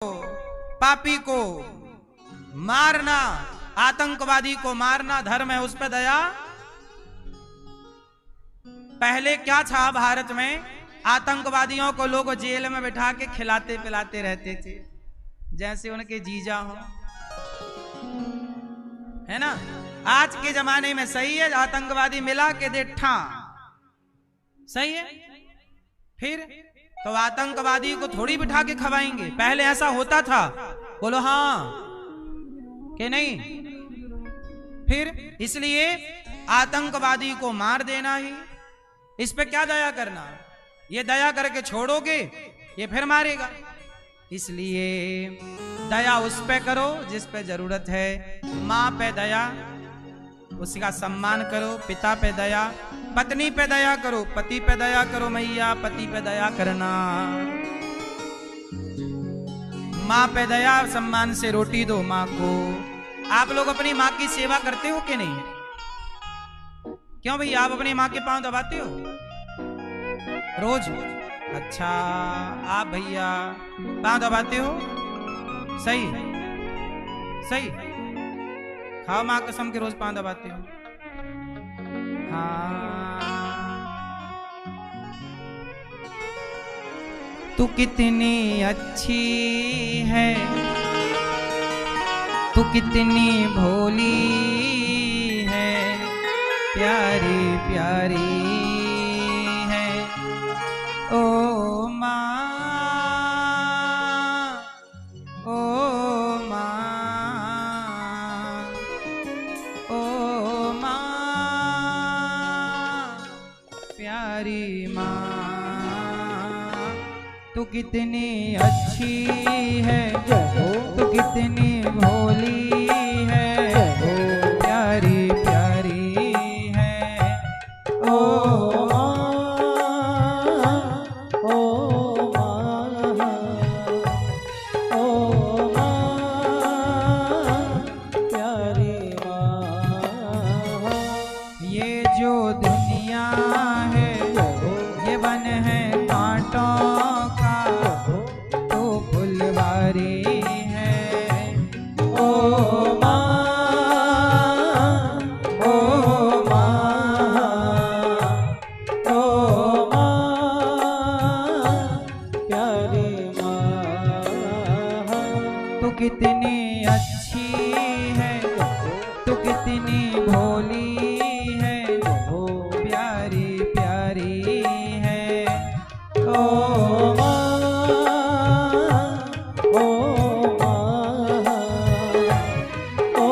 पापी को मारना, आतंकवादी को मारना धर्म है, उस पर दया। पहले क्या था भारत में, आतंकवादियों को लोग जेल में बिठा के खिलाते पिलाते रहते थे जैसे उनके जीजा हो, है ना। आज के जमाने में सही है, आतंकवादी मिला के दे ठा, सही है। फिर तो आतंकवादी को थोड़ी बिठा के खवाएंगे, पहले ऐसा होता था, बोलो हाँ कि नहीं। फिर इसलिए आतंकवादी को मार देना ही, इस पे क्या दया करना, ये दया करके छोड़ोगे ये फिर मारेगा। इसलिए दया उस पे करो जिस पे जरूरत है। माँ पे दया, उसका सम्मान करो। पिता पे दया, पत्नी पे दया करो। पति पे दया करो मैया, पति पे दया करना। माँ पे दया, सम्मान से रोटी दो माँ को। आप लोग अपनी माँ की सेवा करते हो कि नहीं? क्यों भैया, आप अपनी माँ के पांव दबाते हो रोज? अच्छा, आप भैया पांव दबाते हो, सही सही। खाओ माँ कसम के रोज पांव दबाते हो। हाँ, तू कितनी अच्छी है, तू कितनी भोली है, प्यारी प्यारी है ओ माँ, ओ माँ, ओ माँ, प्यारी माँ। तू कितनी अच्छी है, तू कितनी भोली है, प्यारी प्यारी है ओ कितनी अच्छी है, तू कितनी भोली है, प्यारी प्यारी है ओ माँ, ओ माँ, ओ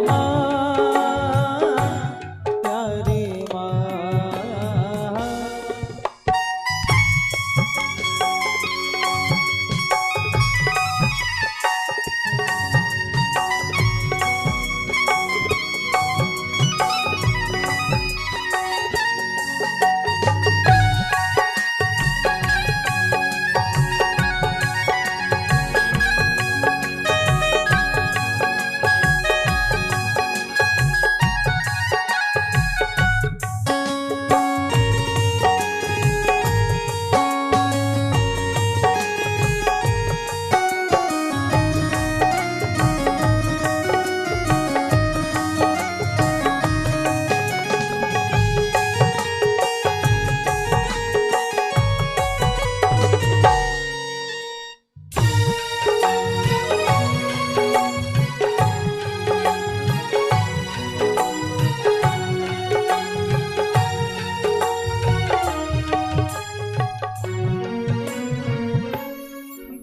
माँ, प्यारी माँ।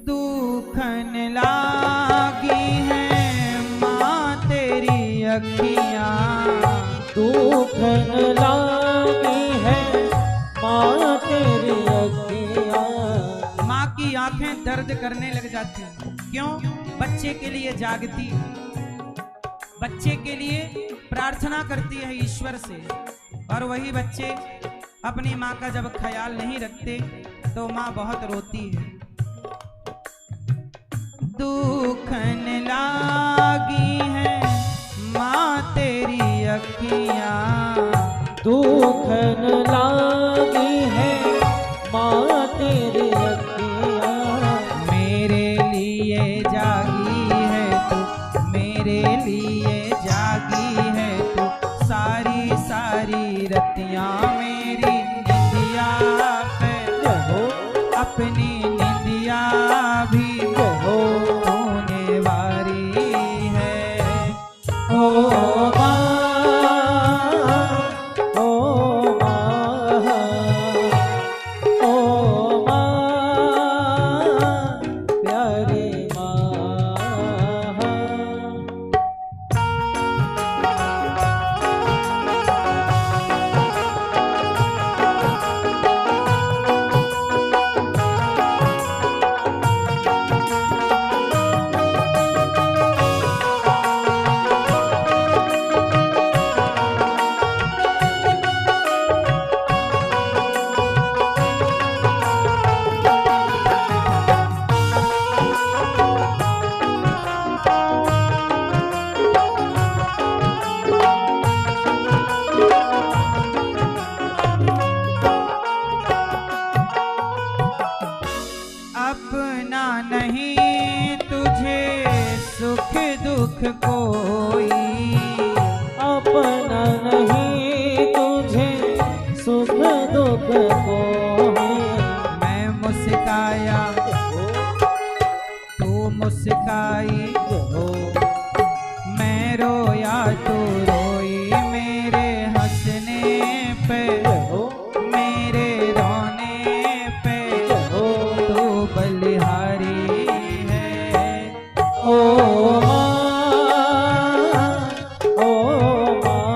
दुखन लागी है माँ तेरी अखियाँ। माँ की आंखें दर्द करने लग जाती हैं। क्यों? बच्चे के लिए जागती है, बच्चे के लिए प्रार्थना करती है ईश्वर से, और वही बच्चे अपनी माँ का जब ख्याल नहीं रखते तो माँ बहुत रोती है। दुखन लागी है माँ तेरी अखियाँ, दुखन लागी है माँ तेरी अखियाँ। मेरे लिए जागी है तू, मेरे लिए जागी है तू, सारी सारी रतियां मेरी निंदिया पे हो, अपनी निंदिया भी हो होने वारी है। ओ अपना नहीं तुझे सुख दुख कोई, अपना नहीं तुझे सुख दुख कोई। मैं मुस्काया तू मुस्काई हो, मैं रोया तू रोई, मेरे हंसने पे हो, मेरे रोने पे हो, तू बलिहारी है। ओ माँ, ओ माँ,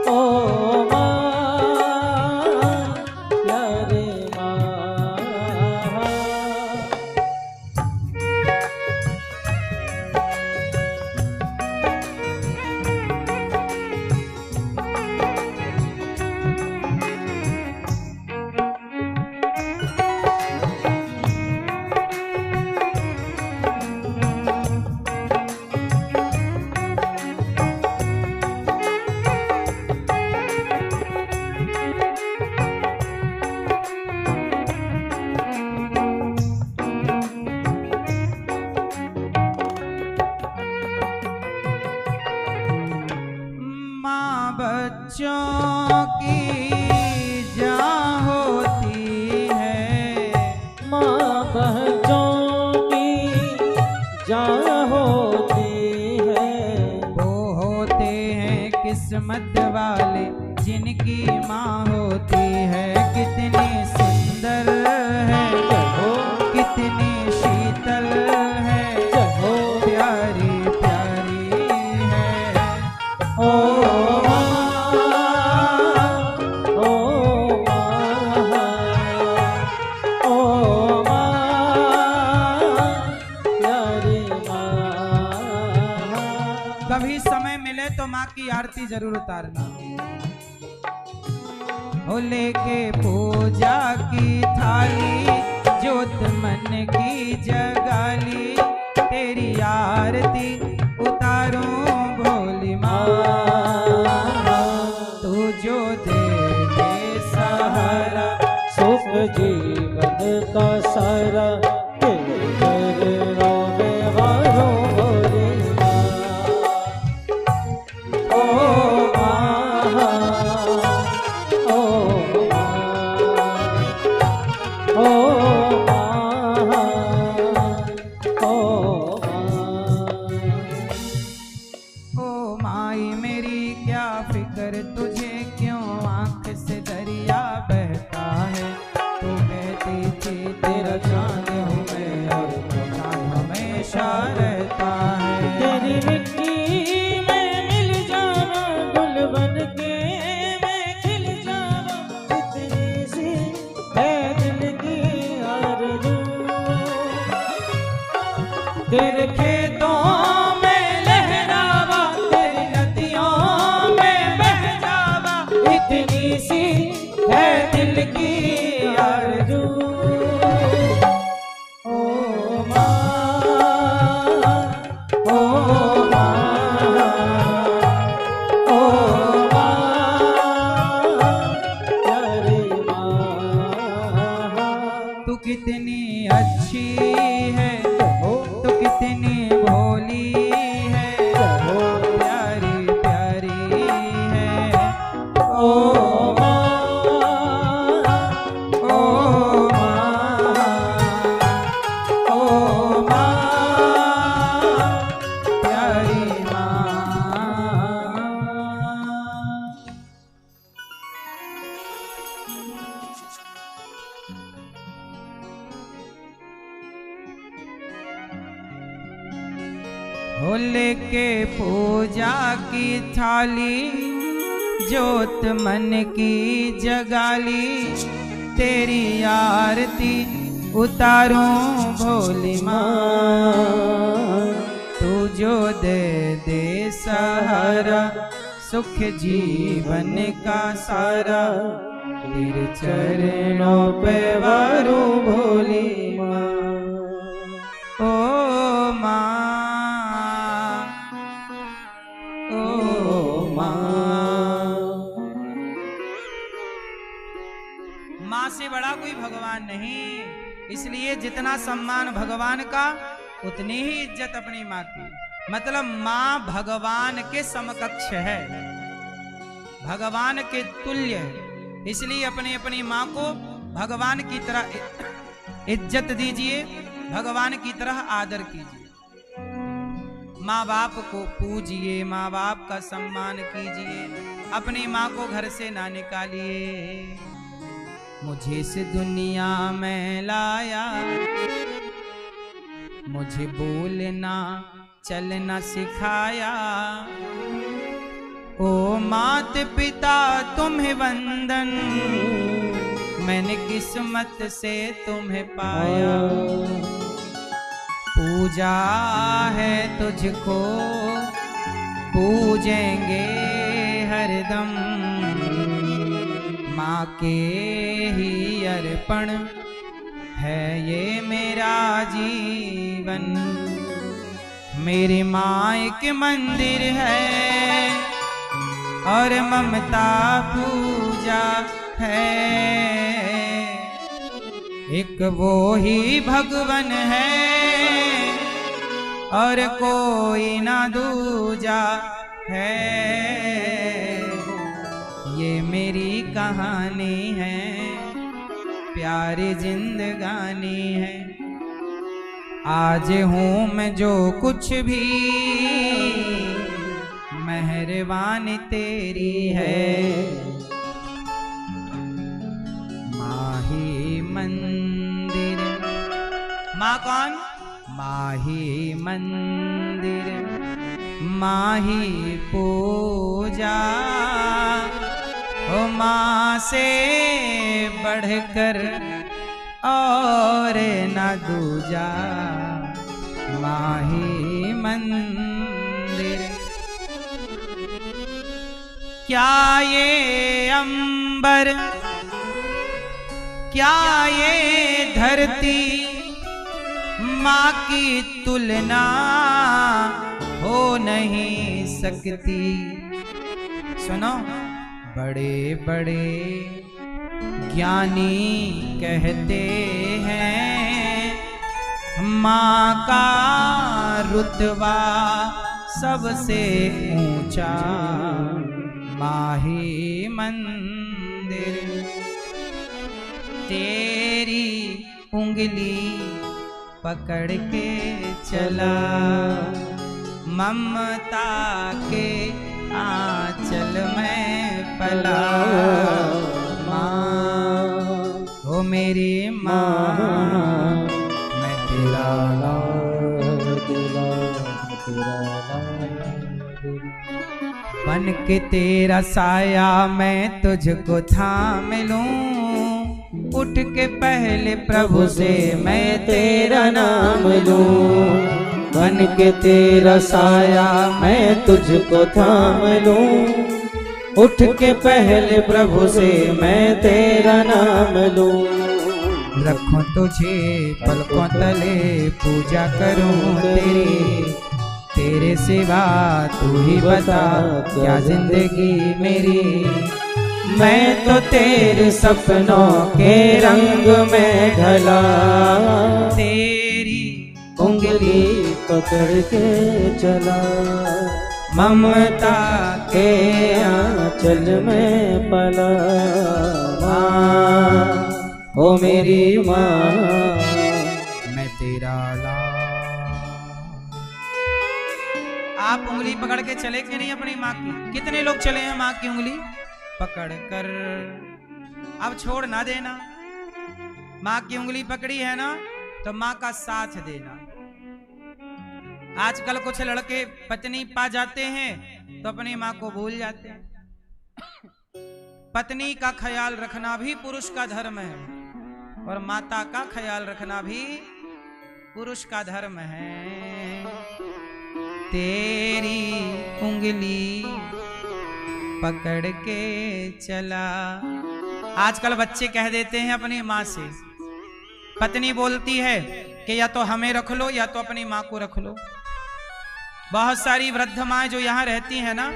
ओ माँ, प्यारे माँ। माँ बच्चों की जान होती है, माँ बच्चों की जान होती है। वो होते हैं किस्मत वाले जिनकी माँ होती है। कितनी सुंदर है वो, कितनी शीतल है वो, प्यारी प्यारी है। ओ कभी समय मिले तो माँ की आरती जरूर उतारना। हो लेके पूजा की थाली, जोत मन की जगाली, तेरी आरती उतारूं भोली माँ। तू जो दे दे सहारा, सुख जीवन का सारा, तेरे चरणों में हारों भोली माँ। ओ माँ, ओ माँ, ओ माँ, ओ माँ। ओ माई मेरी क्या फिक्र तुझे, क्यों आंख से दरिया बहता है। तू बहती थी तेरा चांद हूँ मैं, और वो चांद हमेशा रहता है। तेरी मिट्टी में मिल जावा, गुल बन के मैं खिल जावा, इतनी सी है दिल की आरज़ू। तेरे खेतों में लहरावा, तेरी नदियों में बह जावा, इतनी सी है दिल की आरज़ू। ओ माँ, ओ माँ, ओ माँ, प्यारी माँ। तू कितनी अच्छी हो लेके पूजा की थाली, जोत मन की जगाली, तेरी आरती उतारूं भोली माँ। तू जो दे दे सहारा, सुख जीवन का सारा, तेरे चरणों पे वारूं भोली माँ। ओ माँ, ओ माँ। माँ से बड़ा कोई भगवान नहीं, इसलिए जितना सम्मान भगवान का उतनी ही इज्जत अपनी माँ की। मतलब माँ भगवान के समकक्ष है, भगवान के तुल्य है, इसलिए अपनी अपनी माँ को भगवान की तरह इज्जत दीजिए, भगवान की तरह आदर कीजिए। माँ बाप को पूजिए, माँ बाप का सम्मान कीजिए, अपनी माँ को घर से ना निकालिए। मुझे इस दुनिया में लाया, मुझे बोलना चलना सिखाया। ओ मात पिता तुम्हें वंदन, मैंने किस्मत से तुम्हें पाया। पूजा है तुझको, पूजेंगे हरदम, माँ के ही अर्पण है ये मेरा जीवन। मेरी माँ एक मंदिर है और ममता पूजा है, एक वो ही भगवन है और कोई ना दूजा है। ये मेरी कहानी है, प्यारी जिंदगानी है। आज हूँ मैं जो कुछ भी, मेहरबानी तेरी है। माही मंदिर, माँ कौन? माही मंदिर, माही पूजा, ओ माँ से बढ़कर और न दूजा। माही मंदिर, क्या ये अंबर, क्या ये धरती, माँ की तुलना हो नहीं सकती। सुनो, बड़े बड़े ज्ञानी कहते हैं, माँ का रुतबा सबसे ऊंचा। माही मंदिर, तेरी उंगली पकड़ के चला, ममता के आंचल में पला। माँ हो मेरी माँ, मैं तेरा बन के तेरा साया मैं तुझको थाम लूं। उठ के पहले प्रभु से मैं तेरा नाम लूं। बन के तेरा साया मैं तुझको थाम लूं। उठ के पहले प्रभु से मैं तेरा नाम लूं। रखूं तुझे पलकों तले, पूजा करूं तेरी, तेरे सिवा तू ही बता क्या जिंदगी मेरी। मैं तो तेरे सपनों के रंग में ढला, तेरी उंगली पकड़ के चला। ममता के आंचल में पला। माँ ओ मेरी माँ, मैं तेरा लाल। आप उंगली पकड़ के चले कि नहीं अपनी माँ की? कितने लोग चले हैं माँ की उंगली पकड़ कर? अब छोड़ ना देना। माँ की उंगली पकड़ी है ना, तो माँ का साथ देना। आजकल कुछ लड़के पत्नी पा जाते हैं तो अपनी माँ को भूल जाते हैं। पत्नी का ख्याल रखना भी पुरुष का धर्म है और माता का ख्याल रखना भी पुरुष का धर्म है। तेरी उंगली पकड़ के चला। आजकल बच्चे कह देते हैं अपनी माँ से, पत्नी बोलती है कि या तो हमें रख लो या तो अपनी माँ को रख लो। बहुत सारी वृद्ध माँ जो यहाँ रहती हैं ना,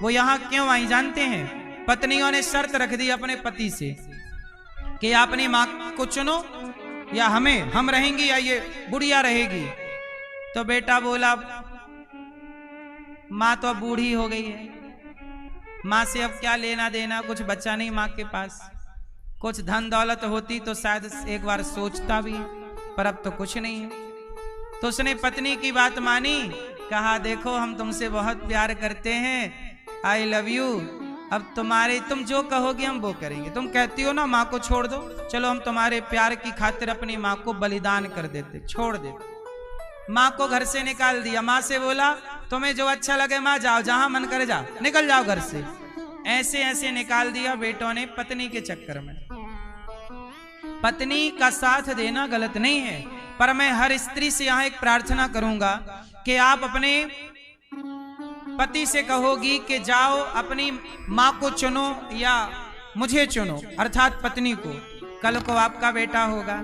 वो यहाँ क्यों आई जानते हैं? पत्नियों ने शर्त रख दी अपने पति से कि अपनी माँ को चुनो या हमें, हम रहेंगी या ये बुढ़िया रहेगी। तो बेटा बोला माँ तो अब बूढ़ी हो गई है, माँ से अब क्या लेना देना, कुछ बचा नहीं माँ के पास। कुछ धन दौलत होती तो शायद एक बार सोचता भी, पर अब तो कुछ नहीं है। तो उसने पत्नी की बात मानी, कहा देखो हम तुमसे बहुत प्यार करते हैं, आई लव यू, अब तुम जो कहोगे हम वो करेंगे। तुम कहती हो ना माँ को छोड़ दो, चलो हम तुम्हारे प्यार की खातिर अपनी माँ को बलिदान कर देते, छोड़ देते। माँ को घर से निकाल दिया। माँ से बोला तुम्हें जो अच्छा लगे माँ जाओ, जहां मन करे जाओ, निकल जाओ घर से। ऐसे ऐसे निकाल दिया बेटों ने पत्नी के चक्कर में। पत्नी का साथ देना गलत नहीं है, पर मैं हर स्त्री से यहाँ एक प्रार्थना करूंगा कि आप अपने पति से कहोगी कि जाओ अपनी माँ को चुनो या मुझे चुनो, अर्थात पत्नी को। कल को आपका बेटा होगा,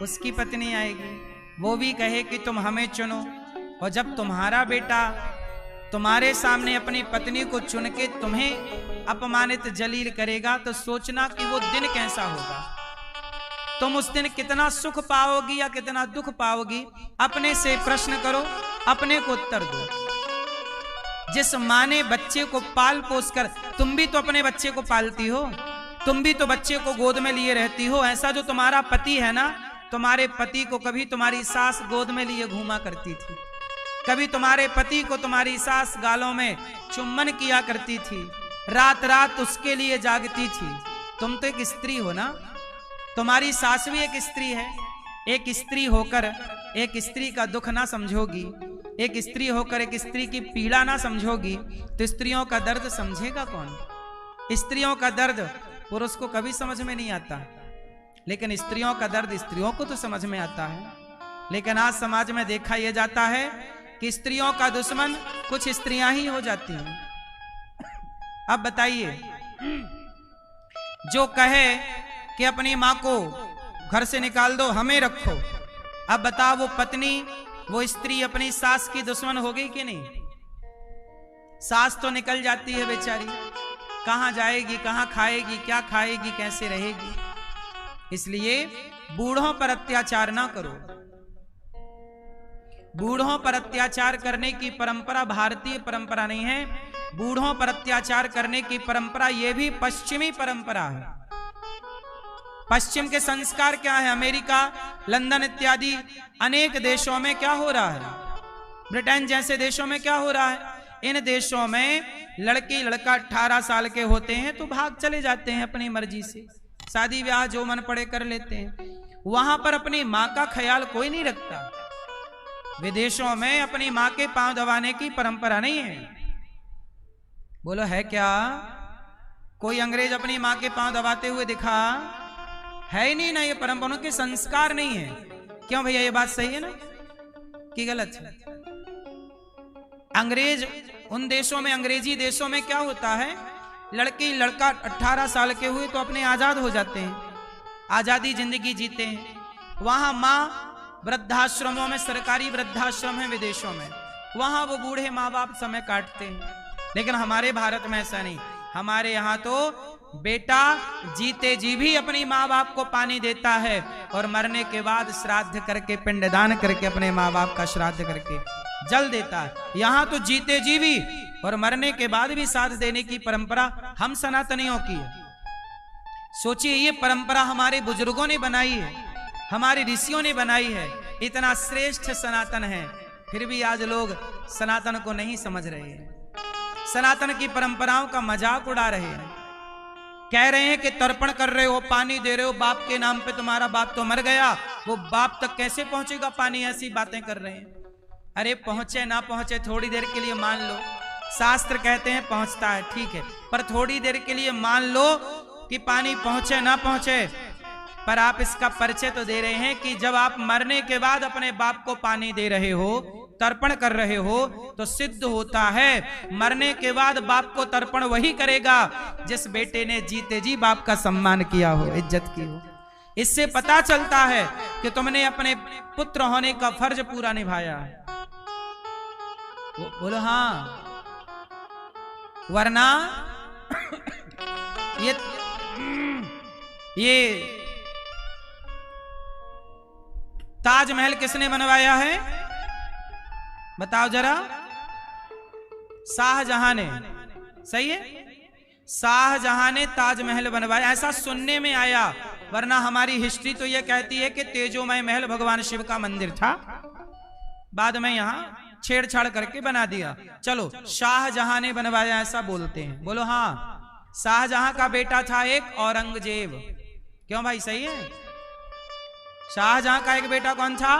उसकी पत्नी आएगी, वो भी कहे कि तुम हमें चुनो, और जब तुम्हारा बेटा तुम्हारे सामने अपनी पत्नी को चुन के तुम्हें अपमानित जलील करेगा तो सोचना कि वो दिन कैसा होगा। तुम उस दिन कितना सुख पाओगी या कितना दुख पाओगी, अपने से प्रश्न करो, अपने को उत्तर दो। जिस माँ ने बच्चे को पाल पोस कर, तुम भी तो अपने बच्चे को पालती हो, तुम भी तो बच्चे को गोद में लिए रहती हो। ऐसा जो तुम्हारा पति है ना, तुम्हारे पति को कभी तुम्हारी सास गोद में लिए घूमा करती थी, कभी तुम्हारे पति को तुम्हारी सास गालों में चुम्बन किया करती थी, रात रात उसके लिए जागती थी। तुम तो एक स्त्री हो ना, तुम्हारी सास भी एक स्त्री है। एक स्त्री होकर एक स्त्री का दुख ना समझोगी, एक स्त्री होकर एक स्त्री की पीड़ा ना समझोगी, तो स्त्रियों का दर्द समझेगा कौन? स्त्रियों का दर्द पुरुष को कभी समझ में नहीं आता, लेकिन स्त्रियों का दर्द स्त्रियों को तो समझ में आता है। लेकिन आज समाज में देखा यह जाता है कि स्त्रियों का दुश्मन कुछ स्त्रियां ही हो जाती हैं। अब बताइए, जो कहे कि अपनी माँ को घर से निकाल दो, हमें रखो, अब बताओ वो पत्नी, वो स्त्री अपनी सास की दुश्मन हो गई कि नहीं? सास तो निकल जाती है बेचारी, कहां जाएगी, कहां खाएगी, क्या खाएगी, कैसे रहेगी। इसलिए बूढ़ों पर अत्याचार ना करो। बूढ़ों पर अत्याचार करने की परंपरा भारतीय परंपरा नहीं है। बूढ़ों पर अत्याचार करने की परंपरा यह भी पश्चिमी परंपरा है। पश्चिम के संस्कार क्या है? अमेरिका, लंदन इत्यादि अनेक देशों में क्या हो रहा है, ब्रिटेन जैसे देशों में क्या हो रहा है, इन देशों में लड़की लड़का 18 साल के होते हैं तो भाग चले जाते हैं अपनी मर्जी से, शादी ब्याह जो मन पड़े कर लेते हैं। वहां पर अपनी माँ का ख्याल कोई नहीं रखता। विदेशों में अपनी माँ के पांव दबाने की परंपरा नहीं है। बोलो है क्या? कोई अंग्रेज अपनी माँ के पांव दबाते हुए दिखा? है ही नहीं ना, ये परंपरा के संस्कार नहीं है। क्यों भैया, ये बात सही है ना कि गलत है? अंग्रेज उन देशों में, अंग्रेजी देशों में क्या होता है, लड़की लड़का 18 साल के हुए तो अपने आजाद हो जाते हैं, आजादी जिंदगी जीते हैं। वहां माँ वृद्धाश्रमों में, सरकारी वृद्धाश्रम है विदेशों में, वहां वो बूढ़े माँ बाप समय काटते हैं। लेकिन हमारे भारत में ऐसा नहीं। हमारे यहाँ तो बेटा जीते जी भी अपनी माँ बाप को पानी देता है और मरने के बाद श्राद्ध करके, पिंडदान करके, अपने माँ बाप का श्राद्ध करके जल देता है। यहाँ तो जीते जी भी और मरने के बाद भी साथ देने की परंपरा हम सनातनियों की है। सोचिए, ये परंपरा हमारे बुजुर्गों ने बनाई है, हमारे ऋषियों ने बनाई है। इतना श्रेष्ठ सनातन है, फिर भी आज लोग सनातन को नहीं समझ रहे हैं, सनातन की परंपराओं का मजाक उड़ा रहे हैं। कह रहे हैं कि तर्पण कर रहे हो, पानी दे रहे हो बाप के नाम पे, तुम्हारा बाप तो मर गया, वो बाप तक कैसे पहुंचेगा पानी, ऐसी बातें कर रहे हैं। अरे पहुंचे ना पहुंचे थोड़ी देर के लिए मान लो, शास्त्र कहते हैं पहुंचता है, ठीक है, पर थोड़ी देर के लिए मान लो कि पानी पहुंचे ना पहुंचे, पर आप इसका परिचय तो दे रहे हैं कि जब आप मरने के बाद अपने बाप को पानी दे रहे हो, तर्पण कर रहे हो, तो सिद्ध होता है मरने के बाद बाप को तर्पण वही करेगा जिस बेटे ने जीते जी बाप का सम्मान किया हो, इज्जत की हो। इससे पता चलता है कि तुमने अपने पुत्र होने का फर्ज पूरा निभाया है। बोलो हाँ, वरना ये ताजमहल किसने बनवाया है बताओ जरा? शाहजहां ने, सही है, शाहजहां ने ताजमहल बनवाया, ऐसा सुनने में आया, वरना हमारी हिस्ट्री तो यह कहती है कि तेजोमय महल भगवान शिव का मंदिर था, बाद में यहां छेड़छाड़ करके बना दिया। चलो, शाहजहां ने बनवाया ऐसा बोलते हैं। बोलो हाँ, शाहजहां का बेटा था एक औरंगजेब। क्यों भाई, सही है? शाहजहां का एक बेटा कौन था?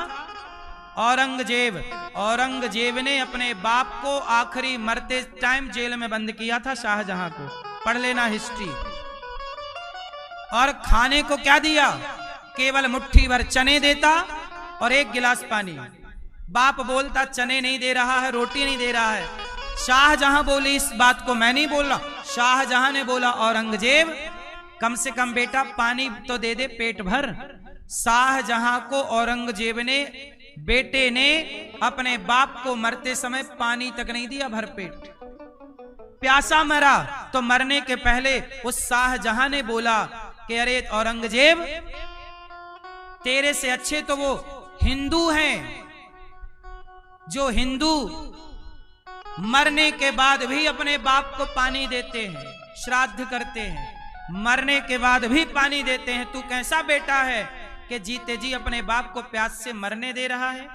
औरंगजेब। औरंगजेब ने अपने बाप को आखिरी मरते टाइम जेल में बंद किया था शाहजहां को, पढ़ लेना हिस्ट्री। और खाने को क्या दिया? केवल मुट्ठी भर चने देता और एक गिलास पानी। बाप बोलता चने नहीं दे रहा है, रोटी नहीं दे रहा है। शाहजहां बोली इस बात को मैं नहीं बोल रहा। शाहजहां ने बोला औरंगजेब कम से कम बेटा पानी तो दे दे पेट भर। शाहजहां को औरंगजेब ने, बेटे ने अपने बाप को मरते समय पानी तक नहीं दिया भरपेट, प्यासा मरा। तो मरने के पहले उस शाहजहां ने बोला कि अरे औरंगजेब, तेरे से अच्छे तो वो हिंदू हैं जो हिंदू मरने के बाद भी अपने बाप को पानी देते हैं, श्राद्ध करते हैं, मरने के बाद भी पानी देते हैं। तू कैसा बेटा है कि जीते जी अपने बाप को प्यास से मरने दे रहा है?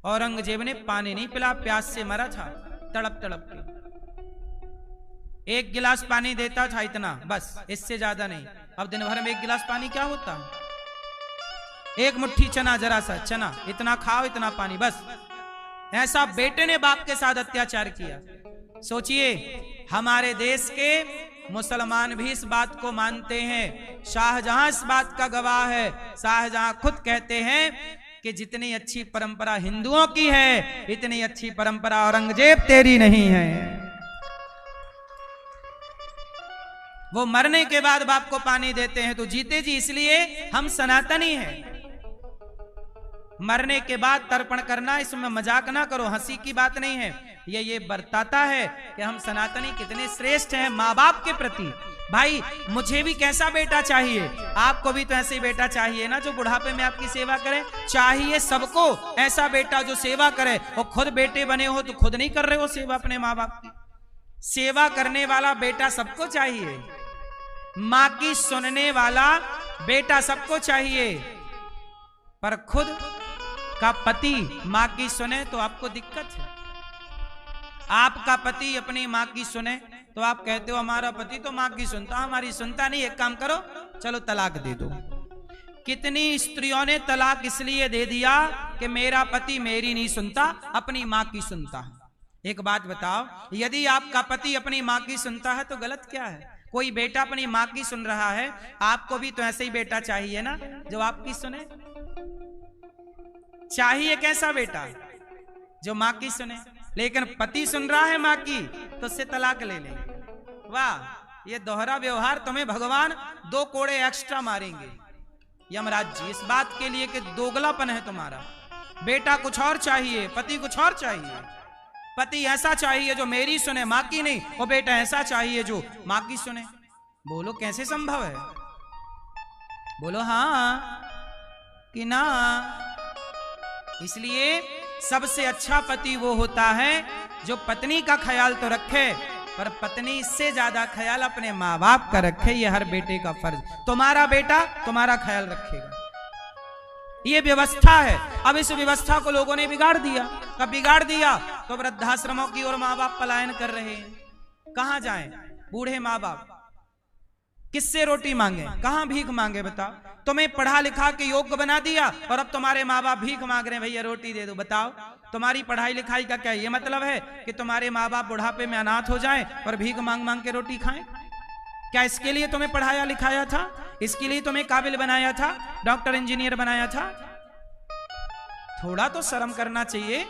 औरंगजेब ने पानी नहीं पिला, प्यास से मरा था तड़प तड़प के। एक गिलास पानी देता था, इतना बस, इससे ज्यादा नहीं। अब दिन भर में एक गिलास पानी क्या होता है? एक मुट्ठी चना, जरा सा चना, इतना खाओ, इतना पानी, बस। ऐसा बेटे ने बाप के साथ अत्याचार किया। सोचिए, हमारे देश के मुसलमान भी इस बात को मानते हैं, शाहजहां इस बात का गवाह है। शाहजहां खुद कहते हैं कि जितनी अच्छी परंपरा हिंदुओं की है, इतनी अच्छी परंपरा औरंगजेब तेरी नहीं है। वो मरने के बाद बाप को पानी देते हैं तो जीते जी, इसलिए हम सनातनी हैं। मरने के बाद तर्पण करना, इसमें मजाक ना करो, हंसी की बात नहीं है। ये बरताता है कि हम सनातनी कितने श्रेष्ठ हैं माँ बाप के प्रति। भाई, मुझे भी कैसा बेटा चाहिए? आपको भी तो ऐसे ही बेटा चाहिए ना, जो बुढ़ापे में आपकी सेवा करे। चाहिए सबको ऐसा बेटा जो सेवा करे। और खुद बेटे बने हो तो खुद नहीं कर रहे हो सेवा अपने माँ बाप की। सेवा करने वाला बेटा सबको चाहिए, माँ की सुनने वाला बेटा सबको चाहिए, पर खुद का पति माँ की सुने तो आपको दिक्कत है। आपका पति अपनी माँ की सुने तो आप कहते हो हमारा पति तो माँ की सुनता, हमारी सुनता नहीं। एक काम करो, चलो तलाक दे दो। कितनी स्त्रियों ने तलाक इसलिए दे दिया कि मेरा पति मेरी नहीं सुनता, अपनी माँ की सुनता है। एक बात बताओ, यदि आपका पति अपनी माँ की सुनता है तो गलत क्या है? कोई बेटा अपनी माँ की सुन रहा है, आपको भी तो ऐसे ही बेटा चाहिए ना, जो आपकी सुने। चाहिए कैसा बेटा? जो माँ की सुने। लेकिन पति सुन रहा है माँ की तो उससे तलाक ले ले। वाह, ये दोहरा व्यवहार तुम्हें भगवान 2 कोड़े एक्स्ट्रा मारेंगे यमराज जी, इस बात के लिए कि दोगलापन है तुम्हारा। बेटा कुछ और चाहिए, पति कुछ और चाहिए। पति ऐसा चाहिए जो मेरी सुने, माँ की नहीं, और बेटा ऐसा चाहिए जो माँ की सुने। बोलो कैसे संभव है? बोलो हाँ कि ना। इसलिए सबसे अच्छा पति वो होता है जो पत्नी का ख्याल तो रखे, पर पत्नी से ज्यादा ख्याल अपने माँ बाप का रखे। ये हर बेटे का फर्ज। तुम्हारा बेटा तुम्हारा ख्याल रखेगा, ये व्यवस्था है। अब इस व्यवस्था को लोगों ने बिगाड़ दिया। कब बिगाड़ दिया? तो वृद्धाश्रमों की ओर माँ बाप पलायन कर रहे हैं। कहां जाएं बूढ़े माँ बाप? किससे रोटी मांगे, कहां भीख मांगे बताओ? तुम्हें पढ़ा लिखा के योग्य बना दिया और अब तुम्हारे माँ बाप भीख मांग रहे हैं, भैया रोटी दे दो। बताओ तुम्हारी पढ़ाई लिखाई का क्या ये मतलब है कि तुम्हारे माँ बाप बुढ़ापे में अनाथ हो जाएं और भीख मांग मांग के रोटी खाएं? क्या इसके लिए तुम्हें पढ़ाया लिखाया था? इसके लिए तुम्हें काबिल बनाया था, डॉक्टर इंजीनियर बनाया था? थोड़ा तो शर्म करना चाहिए,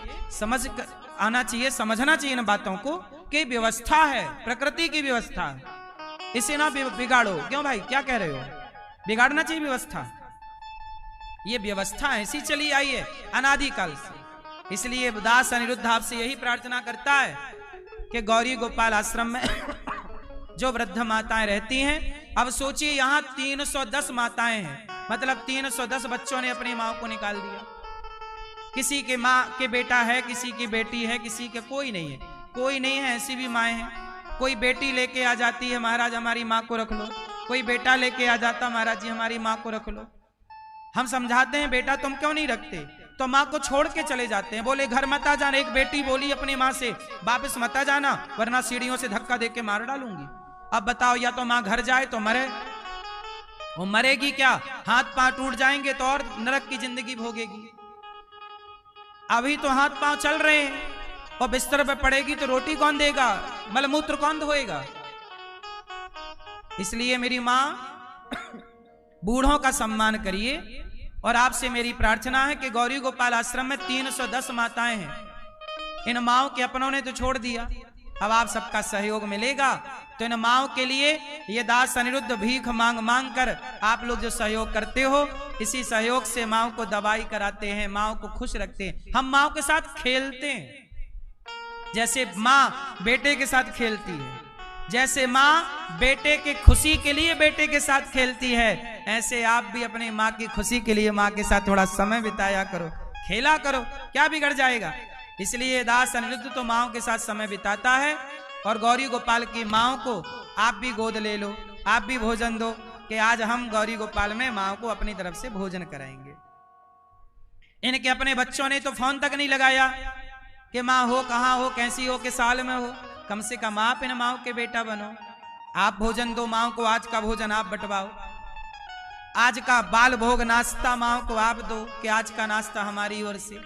आना चाहिए, समझना चाहिए इन बातों को कि व्यवस्था है, प्रकृति की व्यवस्था, इसे ना बिगाड़ो। क्यों भाई, क्या कह रहे हो? बिगाड़ना चाहिए व्यवस्था। ये व्यवस्था ऐसी चली आई है अनादिकाल से। इसलिए दास अनिरुद्ध आपसे यही प्रार्थना करता है कि गौरी गोपाल आश्रम में जो वृद्ध माताएं रहती हैं, अब सोचिए यहाँ 310 माताएं हैं, मतलब 310 बच्चों ने अपनी माँ को निकाल दिया। किसी के माँ के बेटा है, किसी की बेटी है, किसी के कोई नहीं है, कोई नहीं है, ऐसी भी माएँ हैं। कोई बेटी लेके आ जाती है, महाराज हमारी माँ को रख लो। कोई बेटा लेके आ जाता, महाराज जी हमारी माँ को रख लो। हम समझाते हैं बेटा तुम क्यों नहीं रखते, तो माँ को छोड़ के चले जाते हैं। बोले घर मत आ जाना। एक बेटी बोली अपनी माँ से, वापस मत आ जाना वरना सीढ़ियों से धक्का देके मार डालूंगी। अब बताओ, या तो माँ घर जाए तो मरे, वो मरेगी क्या, हाथ पांव टूट जाएंगे तो और नरक की जिंदगी भोगेगी। अभी तो हाथ पांव चल रहे हैं और बिस्तर पे पड़ेगी तो रोटी कौन देगा, मलमूत्र कौन धोएगा? इसलिए मेरी माँ बूढ़ों का सम्मान करिए। और आपसे मेरी प्रार्थना है कि गौरी गोपाल आश्रम में 310 माताएं हैं, इन माओं के अपनों ने तो छोड़ दिया, अब आप सबका सहयोग मिलेगा तो इन माओं के लिए ये दास अनिरुद्ध भीख मांग मांग कर आप लोग जो सहयोग करते हो, इसी सहयोग से माओं को दवाई कराते हैं, माओं को खुश रखते हैं। हम माओं के साथ खेलते हैं, जैसे माँ बेटे के साथ खेलती है, जैसे माँ बेटे के खुशी के लिए बेटे के साथ खेलती है, ऐसे आप भी अपनी माँ की खुशी के लिए माँ के साथ थोड़ा समय बिताया करो, खेला करो, क्या बिगड़ जाएगा। इसलिए दास अनिरुद्ध तो माँओं के साथ समय बिताता है और गौरी गोपाल की माँओं को आप भी गोद ले लो, आप भी भोजन दो कि आज हम गौरी गोपाल में माँओं को अपनी तरफ से भोजन कराएंगे। इनके अपने बच्चों ने तो फोन तक नहीं लगाया कि माँ हो, कहाँ हो, कैसी हो, किस साल में हो। कम से कम आप इन माँओं के बेटा बनो, आप भोजन दो माँओं को, आज का भोजन आप बंटवाओ, आज का बाल भोग नाश्ता माँओं को आप दो कि आज का नाश्ता हमारी ओर से,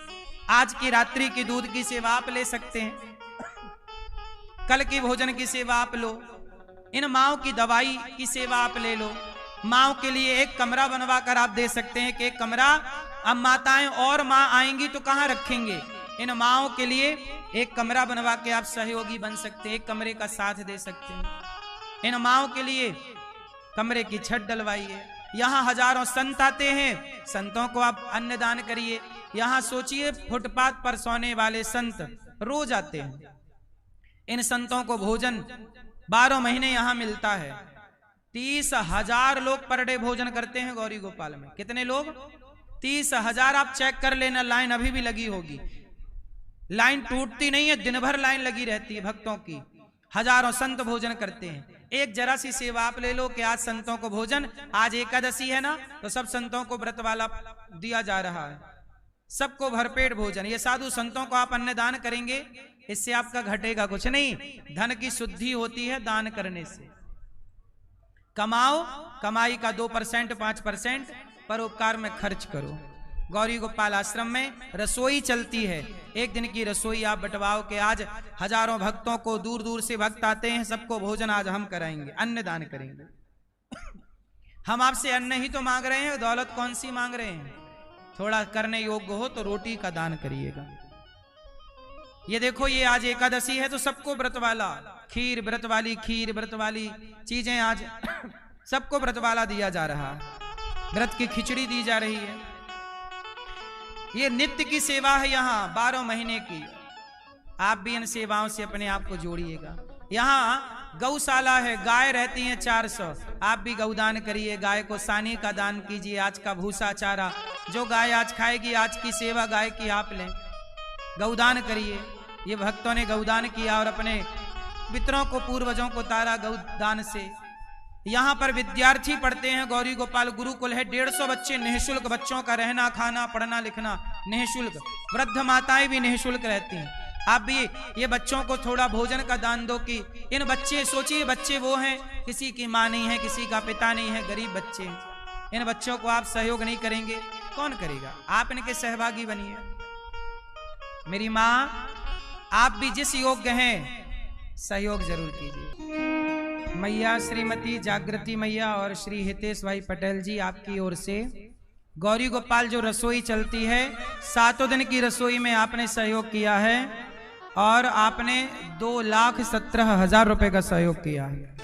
आज की रात्रि की दूध की सेवा आप ले सकते हैं, कल की भोजन की सेवा आप लो, इन माँओं की दवाई की सेवा आप ले लो। माँओं के लिए एक कमरा बनवा कर आप दे सकते हैं कि एक कमरा, अब माताएं और माँ आएंगी तो कहाँ रखेंगे, इन माँओं के लिए एक कमरा बनवा के आप सहयोगी बन सकते हैं, एक कमरे का साथ दे सकते हैं। इन माँओं के लिए कमरे की छत डलवाइए। यहाँ हजारों संत आते हैं, संतों को आप अन्नदान करिए। यहाँ सोचिए फुटपाथ पर सोने वाले संत रोज आते हैं, इन संतों को भोजन 12 महीने यहाँ मिलता है। 30,000 लोग पर डे भोजन करते हैं गौरी गोपाल में। कितने लोग? 30,000। आप चेक कर लेना, लाइन अभी भी लगी होगी, लाइन टूटती नहीं है, दिन भर लाइन लगी रहती है भक्तों की। हजारों संत भोजन करते हैं। एक जरा सी सेवा आप ले लो कि आज संतों को भोजन, आज एकादशी है ना, तो सब संतों को व्रत वाला दिया जा रहा है, सबको भरपेट भोजन। ये साधु संतों को आप अन्नदान करेंगे, इससे आपका घटेगा कुछ नहीं, धन की शुद्धि होती है दान करने से। कमाओ, कमाई का 2% 5% परोपकार में खर्च करो। गौरी गोपाल आश्रम में रसोई चलती है, एक दिन की रसोई आप बंटवाओ कि आज हजारों भक्तों को, दूर दूर से भक्त आते हैं, सबको भोजन आज हम कराएंगे, अन्न दान करेंगे। हम आपसे अन्न ही तो मांग रहे हैं, दौलत कौन सी मांग रहे हैं। थोड़ा करने योग्य हो तो रोटी का दान करिएगा। ये देखो, ये आज एकादशी है तो सबको व्रत वाला खीर, व्रत वाली खीर, व्रत वाली चीजें आज सबको व्रत वाला दिया जा रहा है, व्रत की खिचड़ी दी जा रही है। ये नित्य की सेवा है यहाँ 12 महीने की। आप भी इन सेवाओं से अपने आप को जोड़िएगा। यहाँ गौशाला है, गाय रहती हैं 400, आप भी गौदान करिए, गाय को सानी का दान कीजिए, आज का भूसा चारा जो गाय आज खाएगी, आज की सेवा गाय की आप लें, गौदान करिए। ये भक्तों ने गौदान किया और अपने पितरों को, पूर्वजों को तारा गौदान से। यहाँ पर विद्यार्थी पढ़ते हैं, गौरी गोपाल गुरुकुल है, 150 बच्चे निःशुल्क, बच्चों का रहना खाना पढ़ना लिखना निःशुल्क, वृद्ध माताएं भी निःशुल्क रहती हैं। आप भी ये बच्चों को थोड़ा भोजन का दान दो कि इन बच्चे, सोचिए बच्चे वो हैं, किसी की माँ नहीं है, किसी का पिता नहीं है, गरीब बच्चे हैं। इन बच्चों को आप सहयोग नहीं करेंगे, कौन करेगा? आप इनके सहभागी बनिए। मेरी माँ, आप भी जिस योग्य हैं सहयोग जरूर कीजिए। मैया श्रीमती जागृति मैया और श्री हितेश भाई पटेल जी, आपकी ओर से गौरी गोपाल जो रसोई चलती है, 7 दिन की रसोई में आपने सहयोग किया है और आपने 2,17,000 रुपए का सहयोग किया है।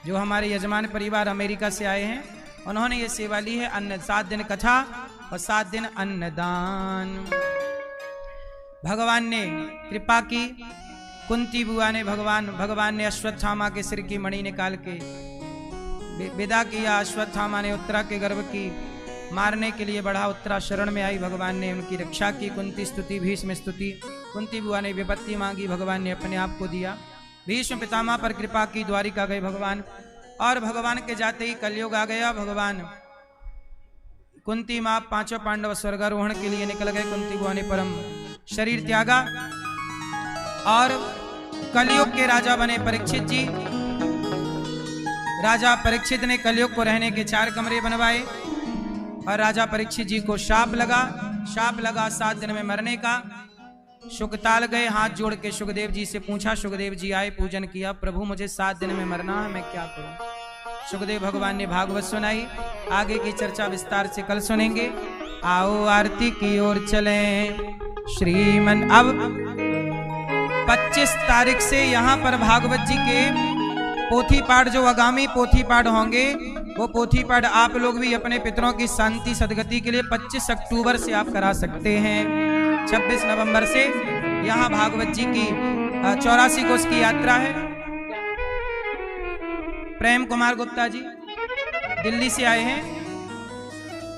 जो हमारे यजमान परिवार अमेरिका से आए हैं, उन्होंने ये सेवा ली है, अन्न 7 दिन कथा और 7 दिन अन्नदान। भगवान ने कृपा की, कुंती बुआ ने भगवान ने अश्वत्थामा के सिर की मणि निकाल के विदा किया। अश्वत्थामा ने उत्तरा के गर्भ की मारने के लिए बढ़ा, उत्तरा शरण में आई, भगवान ने उनकी रक्षा की। कुंती स्तुति, भीष्म स्तुति, कुंती बुआ ने विपत्ति मांगी, भगवान ने अपने आप को दिया। भीष्म पितामह पर कृपा की, द्वारिका गए भगवान, और भगवान के जाते ही कलयुग आ गया। भगवान कुंती माँ 5 पांडव स्वर्गारोहण के लिए निकल गए। कुंती बुआ ने परम शरीर त्यागा और कलयुग के राजा बने परीक्षित जी। राजा परीक्षित ने कलयुग को रहने के 4 कमरे बनवाए और राजा परीक्षित जी को शाप लगा 7 दिन में मरने का। शुकताल गए, हाथ जोड़ के सुखदेव जी से पूछा। सुखदेव जी आए, पूजन किया, प्रभु मुझे 7 दिन में मरना है, मैं क्या करूं? सुखदेव भगवान ने भागवत सुनाई। आगे की चर्चा विस्तार से कल सुनेंगे। आओ आरती की ओर चलें। श्रीमन अब 25 तारीख से यहाँ पर भागवत जी के पोथी पाठ, जो आगामी पोथी पाठ होंगे, वो पोथी पाठ आप लोग भी अपने पितरों की शांति सदगति के लिए 25 अक्टूबर से आप करा सकते हैं। 26 नवंबर से यहाँ भागवत जी की 84 कोष की यात्रा है। प्रेम कुमार गुप्ता जी दिल्ली से आए हैं।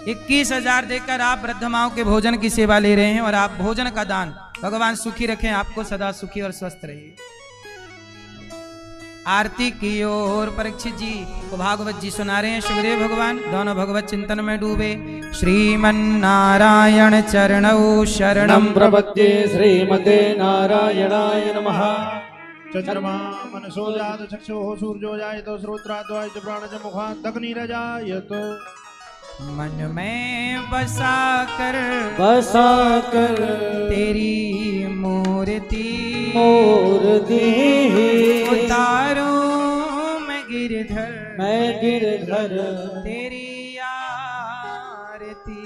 21,000 देकर आप वृद्ध माओं के भोजन की सेवा ले रहे हैं और आप भोजन का दान, भगवान सुखी रखें आपको, सदा सुखी और स्वस्थ रहिए। आरती की ओर परीक्षित जी को भागवत जी सुना रहे हैं। सुखदेव भगवान दोनों भगवत चिंतन में डूबे। श्रीमन नारायण चरणौ शरणं प्रपद्ये, श्रीमते नारायणाय नमः। चंद्रमा मनसो जात चक्षुः सूर्यो जायतो श्रोत्राद्वाय प्राणज मुखात् अग्निरजायतो। मन में बसा कर तेरी मूर्ति उतारूं मैं गिरधर तेरी आरती।